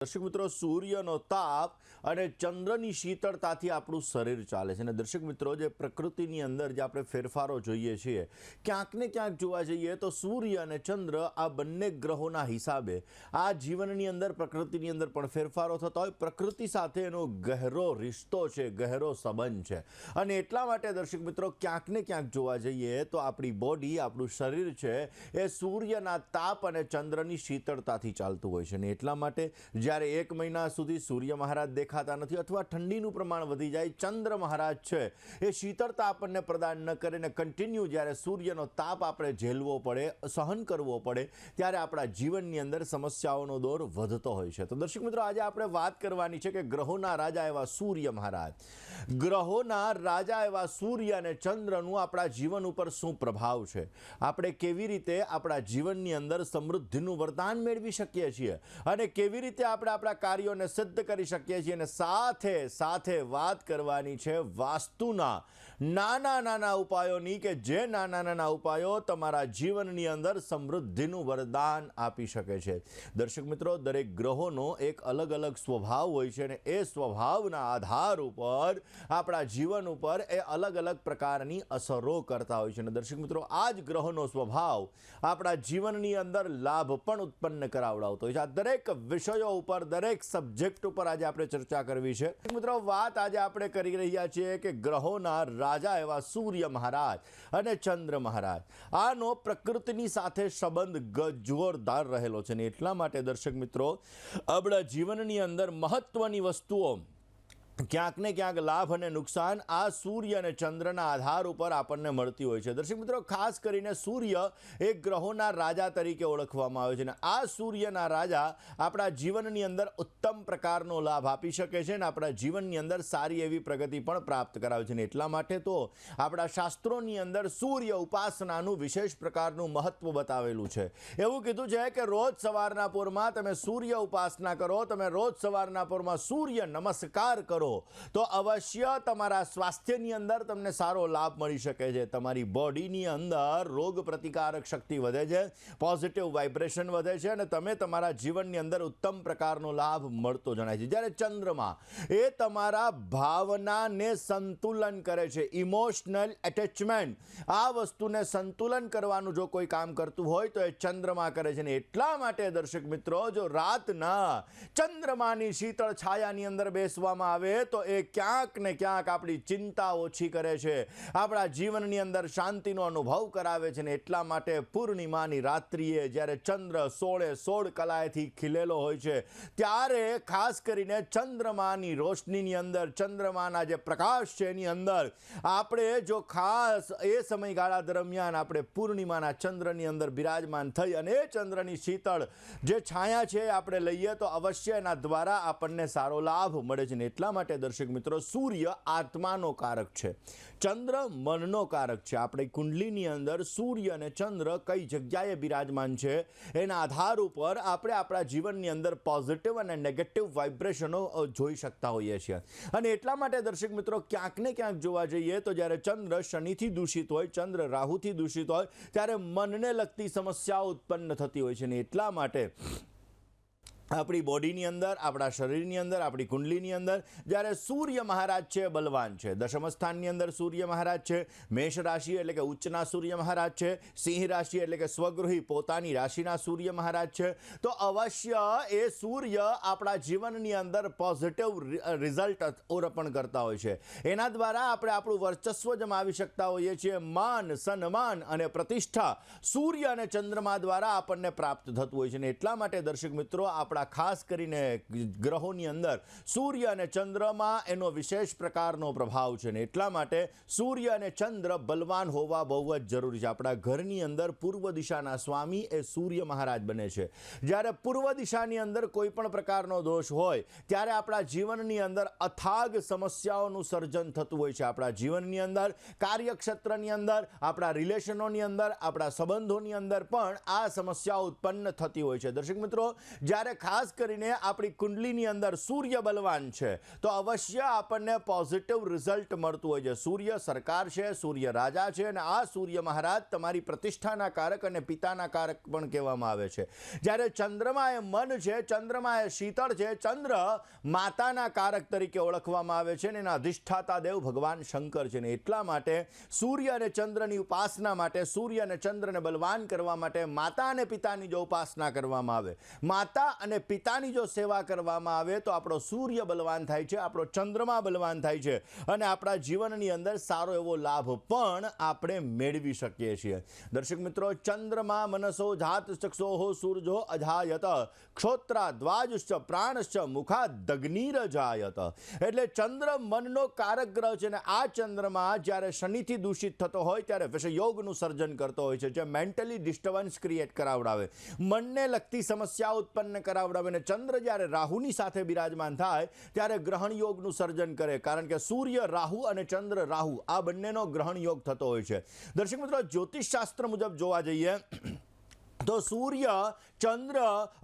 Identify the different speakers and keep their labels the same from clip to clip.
Speaker 1: દર્શક મિત્રો, સૂર્યનો તાપ અને ચંદ્રની શીતળતાથી આપણું શરીર ચાલે છે અને દર્શક મિત્રો, જે પ્રકૃતિની અંદર જે આપણે ફેરફારો જોઈએ છીએ, ક્યાંક ને ક્યાંક જોવા જઈએ તો સૂર્ય અને ચંદ્ર આ બંને ગ્રહોના હિસાબે આ જીવનની અંદર પ્રકૃતિની અંદર પણ ફેરફારો થતા હોય. પ્રકૃતિ સાથે એનો ગહેરો રિશ્તો છે, ગહેરો સંબંધ છે અને એટલા માટે દર્શક મિત્રો, ક્યાંક ને ક્યાંક જોવા જઈએ તો આપણી બોડી, આપણું શરીર છે એ સૂર્યના તાપ અને ચંદ્રની શીતળતાથી ચાલતું હોય છે અને એટલા માટે જ્યારે 1 મહિના સુધી સૂર્ય મહારાજ દેખાતા નથી અથવા ઠંડીનું પ્રમાણ વધી જાય, ચંદ્ર મહારાજ છે એ શીતળતા આપણને પ્રદાન ન કરે ને કન્ટિન્યુ જ્યારે સૂર્યનો તાપ આપણે ઝેલવો પડે, સહન કરવો પડે, ત્યારે આપણા જીવનની અંદર સમસ્યાઓનો દોર વધતો હોય છે. તો દર્શક મિત્રો, આજે આપણે વાત કરવાની છે કે ગ્રહોના રાજા એવા સૂર્ય મહારાજ, ગ્રહોના રાજા એવા સૂર્ય અને ચંદ્રનું આપણા જીવન ઉપર શું પ્રભાવ છે, આપણે કેવી રીતે આપણા જીવનની અંદર સમૃદ્ધિનું વરદાન મેળવી શકીએ છીએ અને કેવી રીતે આપણે આપણા કાર્યોને સિદ્ધ કરી શકીએ છીએ. અને સાથે સાથે વાત કરવાની છે વાસ્તુના નાના ઉપાયોની, કે જે નાના ઉપાયો તમારા જીવનની અંદર સમૃદ્ધિનું વરદાન આપી શકે છે. દર્શક મિત્રો, દરેક ગ્રહોનો એક અલગ અલગ સ્વભાવ હોય છે અને એ સ્વભાવના આધાર ઉપર આપણા જીવન ઉપર એ અલગ અલગ પ્રકારની અસરો કરતા હોય છે અને દર્શક મિત્રો, આ જ ગ્રહોનો સ્વભાવ આપણા જીવનની અંદર લાભ પણ ઉત્પન્ન કરાવડાવતો હોય છે. આ દરેક વિષયો ઉપર, દરેક સબ્જેક્ટ ઉપર આજે આપણે ચર્ચા કરવી છે. મિત્રો, વાત આજે આપણે કરી રહ્યા છીએ કે ગ્રહોના રાજા એવા સૂર્ય મહારાજ અને ચંદ્ર મહારાજ, આનો પ્રકૃતિની સાથે સંબંધ જોરદાર રહેલો છે અને એટલા માટે દર્શક મિત્રો, આપણા જીવનની અંદર મહત્વની વસ્તુઓ, ક્યાંક ને ક્યાંક લાભ અને નુકસાન આ સૂર્ય અને ચંદ્રના આધાર ઉપર આપણને મળતી હોય છે. દર્શક મિત્રો, ખાસ કરીને સૂર્ય એ ગ્રહોના રાજા તરીકે ઓળખવામાં આવે છે અને આ સૂર્યના રાજા આપણા જીવનની અંદર ઉત્તમ પ્રકારનો લાભ આપી શકે છે અને આપણા જીવનની અંદર સારી એવી પ્રગતિ પણ પ્રાપ્ત કરાવે છે અને એટલા માટે તો આપણા શાસ્ત્રોની અંદર સૂર્ય ઉપાસનાનું વિશેષ પ્રકારનું મહત્વ બતાવેલું છે. એવું કીધું છે કે રોજ સવારના પોરમાં તમે સૂર્ય ઉપાસના કરો, તમે રોજ સવારના પોરમાં સૂર્ય નમસ્કાર કરો તો અવશ્ય તમારા સ્વાસ્થ્યની અંદર તમને સારો લાભ મળી શકે છે. તમારી બોડીની અંદર રોગ પ્રતિકારક શક્તિ વધે છે, પોઝિટિવ વાઇબ્રેશન વધે છે અને તમે તમારા જીવનની અંદર ઉત્તમ પ્રકારનો લાભ મળતો જણાય છે. જ્યારે ચંદ્રમા એ તમારા ભાવનાને સંતુલન કરે છે, ઇમોશનલ એટેચમેન્ટ, આ વસ્તુને સંતુલન કરવાનું જો કોઈ કામ કરતું હોય તો એ ચંદ્રમા કરે છે અને એટલા માટે દર્શક મિત્રો, જો રાતના ચંદ્રમાની શીતળ છાયાની અંદર બેસવામાં આવે તો એ ક્યાંક ને ક્યાંક આપણી ચિંતા ઓછી કરે છે, આપણા જીવનની અંદર શાંતિનો અનુભવ કરાવે છે અને એટલા માટે પૂર્ણિમાની રાત્રિએ જ્યારે ચંદ્ર 16 કલાએથી ખીલેલો હોય છે, ત્યારે ખાસ કરીને ચંદ્રમાની રોશનીની અંદર, ચંદ્રમાના જે પ્રકાશ છે એની અંદર આપણે જો ખાસ એ સમયગાળા દરમિયાન આપણે પૂર્ણિમાના ચંદ્રની અંદર બિરાજમાન થઈ અને એ ચંદ્રની શીતળ જે છાયા છે આપણે લઈએ તો અવશ્ય એના દ્વારા આપણને સારો લાભ મળે છે. એટલા માટે દર્શક મિત્રો, સૂર્ય આત્માનો કારક છે, ચંદ્ર મનનો કારક છે. આપણે કુંડલીની અંદર સૂર્ય અને ચંદ્ર કઈ જગ્યાએ બિરાજમાન છે એના આધાર ઉપર આપણે આપણા જીવનની અંદર પોઝિટિવ અને નેગેટિવ વાઇબ્રેશનો જોઈ શકતા હોઈએ છીએ અને એટલા માટે દર્શક મિત્રો, ક્યાંક ને ક્યાંક જોવા જઈએ તો જ્યારે ચંદ્ર શનિથી દૂષિત હોય, ચંદ્ર રાહુથી દૂષિત હોય, ત્યારે મનને લગતી સમસ્યાઓ ઉત્પન્ન થતી હોય છે અને એટલા માટે આપણી બોડીની અંદર, આપણા શરીરની અંદર, આપણી કુંડલીની અંદર જ્યારે સૂર્ય મહારાજ છે બલવાન છે, દશમ સ્થાનની અંદર સૂર્ય મહારાજ છે, મેષ રાશિ એટલે કે ઉચ્ચના સૂર્ય મહારાજ છે, સિંહ રાશિ એટલે કે સ્વગૃહી પોતાની રાશિના સૂર્ય મહારાજ છે, તો અવશ્ય એ સૂર્ય આપણા જીવનની અંદર પોઝિટિવ રિઝલ્ટ અર્પણ કરતા હોય છે. એના દ્વારા આપણે આપણું વર્ચસ્વ જમાવી શકતા હોઈએ છીએ. માન, સન્માન અને પ્રતિષ્ઠા સૂર્ય અને ચંદ્રમા દ્વારા આપણને પ્રાપ્ત થતું હોય છે અને એટલા માટે દર્શક મિત્રો, આપણા ખાસ કરીને ગ્રહોની અંદર સૂર્ય અને ચંદ્રમાં એનો વિશેષ પ્રકારનો પ્રભાવ છે અને એટલા માટે સૂર્ય અને ચંદ્ર બલવાન હોવા બહુ જ જરૂરી છે. આપણા ઘરની અંદર પૂર્વ દિશાના સ્વામી એ સૂર્ય મહારાજ બને છે. જ્યારે પૂર્વ દિશાની અંદર કોઈ પણ પ્રકારનો દોષ હોય ત્યારે આપણા જીવનની અંદર અથાગ સમસ્યાઓનું સર્જન થતું હોય છે. આપણા જીવનની અંદર, કાર્યક્ષેત્રની અંદર, આપણા રિલેશનોની અંદર, આપણા સંબંધોની અંદર પણ આ સમસ્યાઓ ઉત્પન્ન થતી હોય છે. દર્શક મિત્રો, જ્યારે ખાસ કરીને આપણી કુંડલીની અંદર સૂર્ય બલવાન છે તો અવશ્ય આપણને પોઝિટિવ રિઝલ્ટ મળતું હોય છે. સૂર્ય સરકાર છે, સૂર્ય રાજા છે, અને આ સૂર્ય મહારાજ તમારી પ્રતિષ્ઠાના કારક અને પિતાના કારક પણ કહેવામાં આવે છે. જ્યારે ચંદ્રમા એ મન છે, ચંદ્રમા એ શીતળ છે, ચંદ્ર માતાના કારક તરીકે ઓળખવામાં આવે છે, અને એના અધિષ્ઠાતા દેવ ભગવાન શંકર છે. ને એટલા માટે સૂર્ય અને ચંદ્રની ઉપાસના માટે, સૂર્ય અને ચંદ્રને બલવાન કરવા માટે માતા અને પિતાની જો ઉપાસના કરવામાં આવે, માતા અને પિતાની જો સેવા કરવામાં આવે તો આપણો સૂર્ય બલવાન થાય છે, આપણો ચંદ્રમા બલવાન થાય છે, અને આપણા જીવનની અંદર સારો એવો લાભ પણ આપણે મેળવી શકીએ છીએ. દર્શક મિત્રો, ચંદ્રમા મનસો જાત ચક્ષોઃ સૂર્જો અજાયત ક્ષોત્રા દ્વાજશ્ચ પ્રાણશ્ચ મુખાદગ્નિરજાયત. એટલે ચંદ્ર મનનો કારક ગ્રહ છે, અને આ ચંદ્રમાં જ્યારે શનિથી દૂષિત થતો હોય ત્યારે વિષયોગનું સર્જન કરતો હોય છે, જે મેન્ટલી ડિસ્ટર્બન્સ ક્રિએટ કરાવડાવે, મનને લગતી સમસ્યા ઉત્પન્ન કરાવડાવે. અને ચંદ્ર જ્યારે રાહુની સાથે બિરાજમાન થાય ત્યારે ગ્રહણ યોગનું સર્જન કરે, કારણ કે સૂર્ય રાહુ અને ચંદ્ર રાહુ આ બંનેનો ગ્રહણ યોગ થતો હોય છે. દર્શક મિત્રો, જ્યોતિષશાસ્ત્ર મુજબ જોવા જઈએ તો સૂર્ય, ચંદ્ર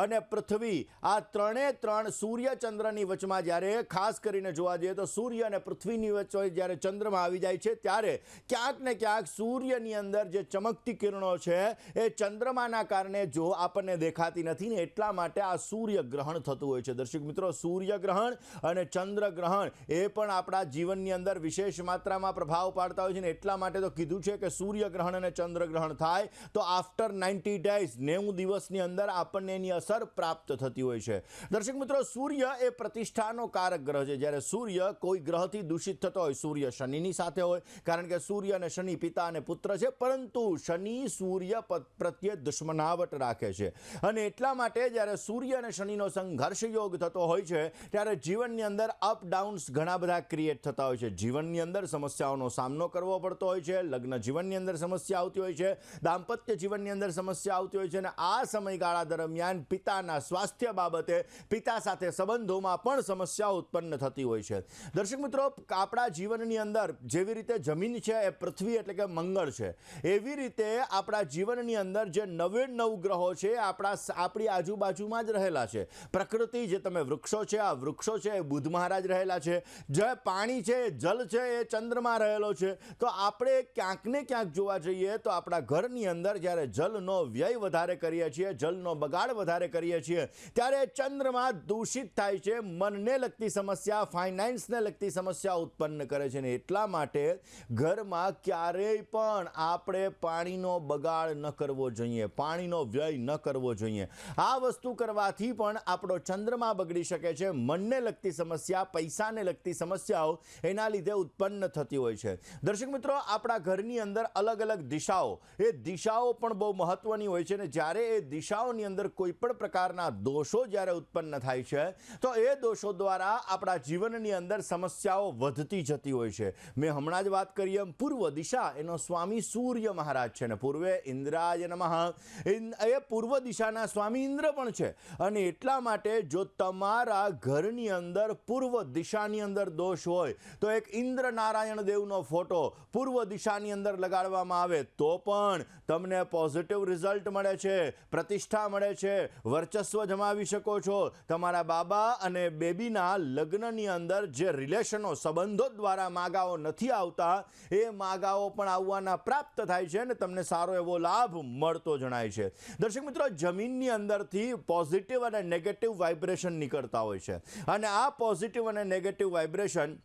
Speaker 1: અને પૃથ્વી આ ત્રણ સૂર્ય ચંદ્રની વચમાં જ્યારે ખાસ કરીને જોવા જઈએ તો સૂર્ય અને પૃથ્વીની વચ્ચે જ્યારે ચંદ્રમાં આવી જાય છે ત્યારે ક્યાંક ને ક્યાંક સૂર્યની અંદર જે ચમકતી કિરણો છે એ ચંદ્રમાના કારણે જો આપણને દેખાતી નથી ને, એટલા માટે આ સૂર્ય ગ્રહણ થતું હોય છે. દર્શક મિત્રો, સૂર્ય ગ્રહણ અને ચંદ્ર ગ્રહણ એ પણ આપણા જીવનની અંદર વિશેષ માત્રામાં પ્રભાવ પાડતા હોય છે, ને એટલા માટે તો કીધું છે કે સૂર્ય ગ્રહણ અને ચંદ્ર ગ્રહણ થાય તો આફ્ટર 90 ડેઝ 90 દિવસની અંદર આપણને એની અસર પ્રાપ્ત થતી હોય છે. દર્શક મિત્રો, સૂર્ય એ પ્રતિષ્ઠાનો કારક ગ્રહ છે. જ્યારે સૂર્ય કોઈ ગ્રહથી દૂષિત થતો હોય, સૂર્ય શનિની સાથે હોય, કારણ કે સૂર્ય અને શનિ પિતા અને પુત્ર છે, પરંતુ શનિ સૂર્ય પ્રત્યે દુશ્મનાવટ રાખે છે, અને એટલા માટે જ્યારે સૂર્ય અને શનિનો સંઘર્ષ યોગ થતો હોય છે ત્યારે જીવનની અંદર અપ ડાઉન્સ ઘણા બધા ક્રિએટ થતા હોય છે. જીવનની અંદર સમસ્યાઓનો સામનો કરવો પડતો હોય છે, લગ્ન જીવનની અંદર સમસ્યા આવતી હોય છે, દાંપત્ય જીવનની અંદર સમસ્યા આવતી હોય છે, અને આ સમયગાળા દરમિયાન પિતાના સ્વાસ્થ્ય બાબતે, પિતા સાથે સંબંધોમાં પણ સમસ્યાઓ ઉત્પન્ન થતી હોય છે. દર્શક મિત્રો, આપણા જીવનની અંદર જેવી રીતે જમીન છે એ પૃથ્વી એટલે કે મંગળ છે, એવી રીતે આપણા જીવનની અંદર જે 99 ગ્રહો છે આપણી આજુબાજુમાં જ રહેલા છે. પ્રકૃતિ, જે તમે વૃક્ષો છે, આ વૃક્ષો છે એ બુધ મહારાજ રહેલા છે, જે પાણી છે, જલ છે એ ચંદ્રમાં રહેલો છે. તો આપણે ક્યાંક ને ક્યાંક જોવા જઈએ તો આપણા ઘરની અંદર જ્યારે જલનો વ્યય વધારે કરીએ છીએ, જલનો બગાડ વધારે કરીએ છીએ, ત્યારે ચંદ્રમાં દૂષિત થાય છે, મનને લગતી સમસ્યા, ફાઇનાન્સને લગતી સમસ્યા ઉત્પન્ન કરે છે. ને એટલા માટે ઘરમાં ક્યારેય પણ આપણે પાણીનો બગાડ ન કરવો જોઈએ, પાણીનો વ્યય ન કરવો જોઈએ. આ વસ્તુ કરવાથી પણ આપણો ચંદ્રમાં બગડી શકે છે. મનને લગતી સમસ્યા, પૈસાને લગતી સમસ્યાઓ એના લીધે ઉત્પન્ન થતી હોય છે. દર્શક મિત્રો, આપણા ઘરની અંદર અલગ અલગ દિશાઓ, એ દિશાઓ પણ બહુ મહત્વની હોય છે, ને જ્યારે એ દિશાઓની અંદર કોઈ પણ પ્રકારના દોષો જ્યારે ઉત્પન્ન થાય છે તો એ દોષો દ્વારા આપણા જીવનની અંદર સમસ્યાઓ વધતી જતી હોય છે. મેં હમણાં જ વાત કરી એમ પૂર્વ દિશા એનો સ્વામી સૂર્ય મહારાજ છે, ને પૂર્વે ઇન્દ્રાય નમઃ, એ પૂર્વ દિશાના સ્વામી ઇન્દ્ર પણ છે. અને એટલા માટે જો તમારા ઘરની અંદર પૂર્વ દિશાની અંદર દોષ હોય તો એક ઇન્દ્ર નારાયણ દેવનો ફોટો પૂર્વ દિશાની અંદર લગાડવામાં આવે તો પણ તમને પોઝિટિવ રિઝલ્ટ મળે છે, પ્રતિષ્ઠા મળે છે, વર્ચસ્વ જમાવી શકો છો. તમારા બાબા અને બેબીના લગ્નની અંદર જે રિલેશનો, સંબંધો દ્વારા માગાઓ નથી આવતા, એ માગાઓ પણ આવવાના પ્રાપ્ત થાય છે, અને તમને સારો એવો લાભ મળતો જણાય છે. દર્શક મિત્રો, જમીનની અંદરથી પોઝિટિવ અને નેગેટિવ વાઇબ્રેશન નીકળતા હોય છે, અને આ પોઝિટિવ અને નેગેટિવ વાઇબ્રેશન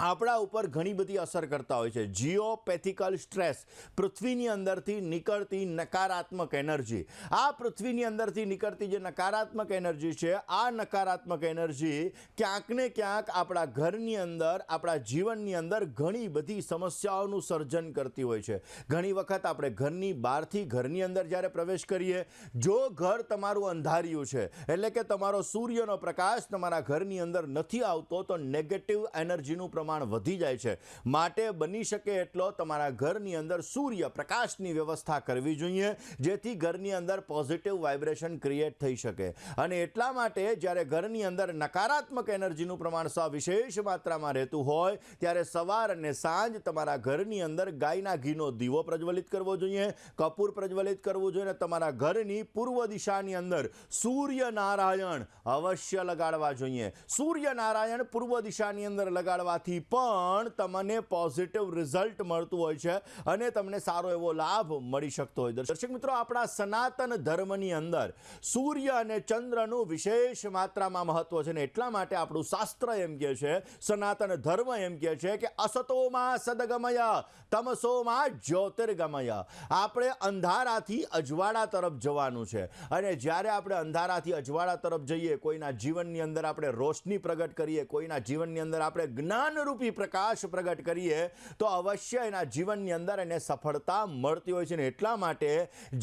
Speaker 1: આપણા ઉપર ઘણી બધી અસર કરતા હોય છે. જીઓપેથિકલ સ્ટ્રેસ, પૃથ્વીની અંદરથી નીકળતી નકારાત્મક એનર્જી, આ પૃથ્વીની અંદરથી નીકળતી જે નકારાત્મક એનર્જી છે, આ નકારાત્મક એનર્જી ક્યાંક ને ક્યાંક આપણા ઘરની અંદર, આપણા જીવનની અંદર ઘણી બધી સમસ્યાઓનું સર્જન કરતી હોય છે. ઘણી વખત આપણે ઘરની બહારથી ઘરની અંદર જ્યારે પ્રવેશ કરીએ, જો ઘર તમારું અંધારિયું છે, એટલે કે તમારો સૂર્યનો પ્રકાશ તમારા ઘરની અંદર નથી આવતો, તો નેગેટિવ એનર્જીનું પ્રમાણ પ્રમાણ વધી જાય છે. માટે બની શકે એટલો તમારા ઘરની અંદર સૂર્ય પ્રકાશની વ્યવસ્થા કરવી જોઈએ, જેથી ઘરની અંદર પોઝિટિવ વાઇબ્રેશન ક્રિએટ થઈ શકે. અને એટલા માટે જ્યારે ઘરની અંદર નકારાત્મક એનર્જીનું પ્રમાણ વિશેષ માત્રામાં રહેતું હોય ત્યારે સવાર અને સાંજ તમારા ઘરની અંદર ગાયના ઘીનો દીવો પ્રજ્વલિત કરવો જોઈએ, કપૂર પ્રજ્વલિત કરવું જોઈએ, અને તમારા ઘરની પૂર્વ દિશાની અંદર સૂર્યનારાયણ અવશ્ય લગાડવા જોઈએ. સૂર્યનારાયણ પૂર્વ દિશાની અંદર લગાડવાથી પણ તમને પોઝિટિવ રિઝલ્ટ મળતું હોય છે અને તમને સારો એવો લાભ મળી શકતો હોય. દર્શક મિત્રો, આપણા સનાતન ધર્મની અંદર સૂર્ય અને ચંદ્રનું વિશેષ માત્રામાં મહત્વ છે, ને એટલા માટે આપણું શાસ્ત્ર એમ કહે છે, સનાતન ધર્મ એમ કહે છે કે અસતોમાં સદગમય તમસોમાં જ્યોતિર્ગમય. આપણે અંધારાથી અજવાળા તરફ જવાનું છે, અને જ્યારે આપણે અંધારાથી અજવાળા તરફ જઈએ, કોઈના જીવનની અંદર આપણે રોશની પ્રગટ કરીએ, કોઈના જીવનની અંદર આપણે જ્ઞાનરૂપી પ્રકાશ પ્રગટ કરીએ, તો અવશ્ય એના જીવનની અંદર એને સફળતા મળતી હોય છે. ને એટલા માટે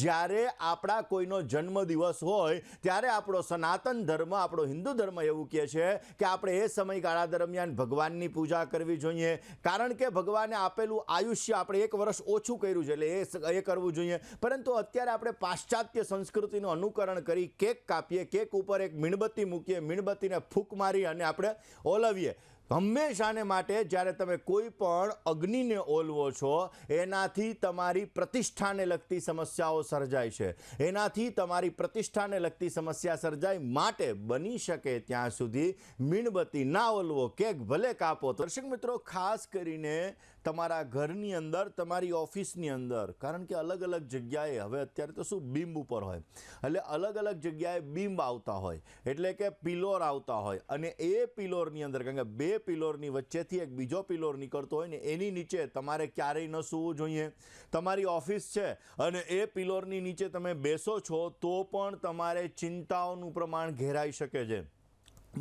Speaker 1: જ્યારે આપણા કોઈનો જન્મદિવસ હોય ત્યારે આપણો સનાતન ધર્મ, આપણો હિન્દુ ધર્મ એવું કહે છે કે આપણે એ સમયગાળા દરમિયાન ભગવાનની પૂજા કરવી જોઈએ, કારણ કે ભગવાને આપેલું આયુષ્ય આપણે 1 વર્ષ ઓછું કર્યું છે, એટલે એ કરવું જોઈએ. પરંતુ અત્યારે આપણે પાશ્ચાત્ય સંસ્કૃતિનું અનુકરણ કરી કેક કાપીએ, કેક ઉપર એક મીણબત્તી મૂકીએ, મીણબત્તીને ફૂંક મારી અને આપણે ઓલવીએ. હંમેશાને માટે જ્યારે તમે કોઈ પણ અગ્નિને ઓલવો છો, એનાથી તમારી પ્રતિષ્ઠાને લગતી સમસ્યાઓ સર્જાય છે, એનાથી તમારી પ્રતિષ્ઠાને લગતી સમસ્યા સર્જાય. માટે બની શકે ત્યાં સુધી મીણબત્તી ના ઓલવો, કેક ભલે કાપો. દર્શક મિત્રો, ખાસ કરીને તમારા ઘરની અંદર, તમારી ઓફિસની અંદર, કારણ કે અલગ અલગ જગ્યાએ હવે અત્યારે તો શું બીમ ઉપર હોય, એટલે અલગ અલગ જગ્યાએ બીમ આવતા હોય, એટલે કે પિલોર આવતા હોય, અને એ પિલોરની અંદર, કારણ કે 2 પિલોરની વચ્ચેથી એક બીજો પિલોર નીકળતો હોય ને, એની નીચે તમારે ક્યારેય ન સૂવું જોઈએ. તમારી ઓફિસ છે અને એ પિલોરની નીચે તમે બેસો છો તો પણ તમારે ચિંતાઓનું પ્રમાણ ઘેરાઈ શકે છે.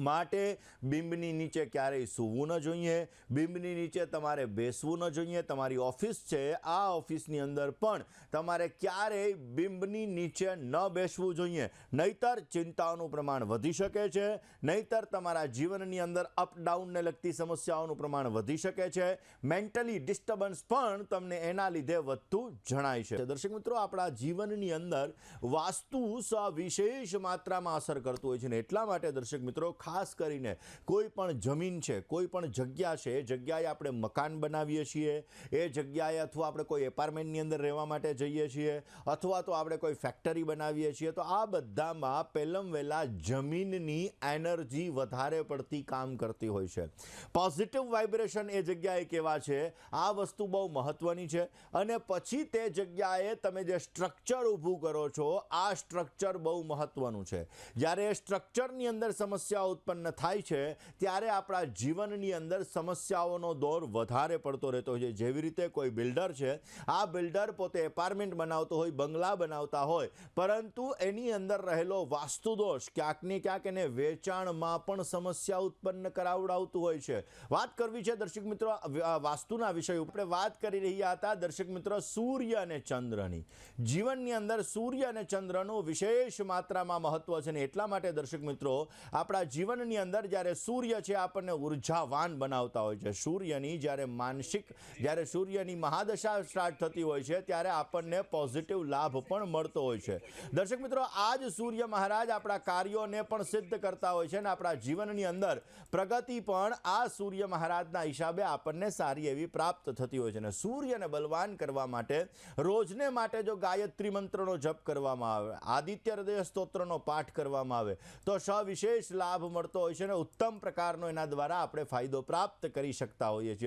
Speaker 1: માટે બિંબની નીચે ક્યારેય સૂવું ન જોઈએ, બિંબની નીચે તમારે બેસવું ન જોઈએ. તમારી ઓફિસ છે, આ ઓફિસની અંદર પણ તમારે ક્યારેય બિંબની નીચે ન બેસવું જોઈએ, નહીતર ચિંતાઓનું પ્રમાણ વધી શકે છે, નહીતર તમારા જીવનની અંદર અપડાઉનને લગતી સમસ્યાઓનું પ્રમાણ વધી શકે છે. મેન્ટલી ડિસ્ટર્બન્સ પણ તમને એના લીધે વધતું જણાય છે. દર્શક મિત્રો, આપણા જીવનની અંદર વાસ્તુ વિશેષ માત્રામાં અસર કરતું હોય છે, ને એટલા માટે દર્શક મિત્રો, ખાસ કરીને કોઈ પણ જમીન છે, કોઈ પણ જગ્યા છે, એ જગ્યાએ આપણે મકાન બનાવીએ છીએ, એ જગ્યાએ અથવા આપણે કોઈ એપાર્ટમેન્ટની અંદર રહેવા માટે જઈએ છીએ, અથવા તો આપણે કોઈ ફેક્ટરી બનાવીએ છીએ, તો આ બધામાં પહેલાં વહેલા જમીનની એનર્જી વધારે પડતી કામ કરતી હોય છે. પોઝિટિવ વાઇબ્રેશન એ જગ્યાએ કેવા છે, આ વસ્તુ બહુ મહત્વની છે. અને પછી તે જગ્યાએ તમે જે સ્ટ્રક્ચર ઊભું કરો છો, આ સ્ટ્રક્ચર બહુ મહત્વનું છે. જ્યારે એ સ્ટ્રક્ચરની અંદર સમસ્યાઓ ઉત્પન્ન થાય છે ત્યારે આપણા જીવનની અંદર સમસ્યાઓનો દોર વધારે પડતો રહેતો હોય છે. જેવી રીતે કોઈ બિલ્ડર છે, આ બિલ્ડર પોતે એપાર્ટમેન્ટ બનાવતો હોય, બંગલા બનાવતા હોય, પરંતુ એની અંદર રહેલો વાસ્તુદોષ ક્યાંક ને ક્યાંક એને વેચાણમાં પણ સમસ્યા ઉત્પન્ન કરાવડાવતું હોય છે. વાત કરવી છે દર્શક મિત્રો વાસ્તુના વિષય ઉપર. વાત કરી રહ્યા હતા દર્શક મિત્રો સૂર્ય અને ચંદ્રની. જીવનની અંદર સૂર્ય અને ચંદ્રનું વિશેષ માત્રામાં મહત્વ છે, ને એટલા માટે દર્શક મિત્રો આપણા જીવનની અંદર જ્યારે સૂર્ય છે આપણને ઉર્જાવાન બનાવતા હોય છે. સૂર્યની જ્યારે સૂર્યની મહાદશા સ્ટાર્ટ થતી હોય છે ત્યારે આપણને પોઝિટિવ લાભ પણ મળતો હોય છે. દર્શક મિત્રો, આ જ સૂર્ય મહારાજ આપણા કાર્યોને પણ સિદ્ધ કરતા હોય છે, અને આપણા જીવનની અંદર પ્રગતિ પણ આ સૂર્ય મહારાજના હિસાબે આપણને સારી એવી પ્રાપ્ત થતી હોય છે. અને સૂર્યને બલવાન કરવા માટે રોજને માટે જો ગાયત્રી મંત્રનો જપ કરવામાં આવે, આદિત્ય હૃદય સ્તોત્રનો પાઠ કરવામાં આવે, તો સવિશેષ લાભ મળતો હોય છે, અને ઉત્તમ પ્રકારનો એના દ્વારા આપણે ફાયદો પ્રાપ્ત કરી શકતા હોઈએ છીએ.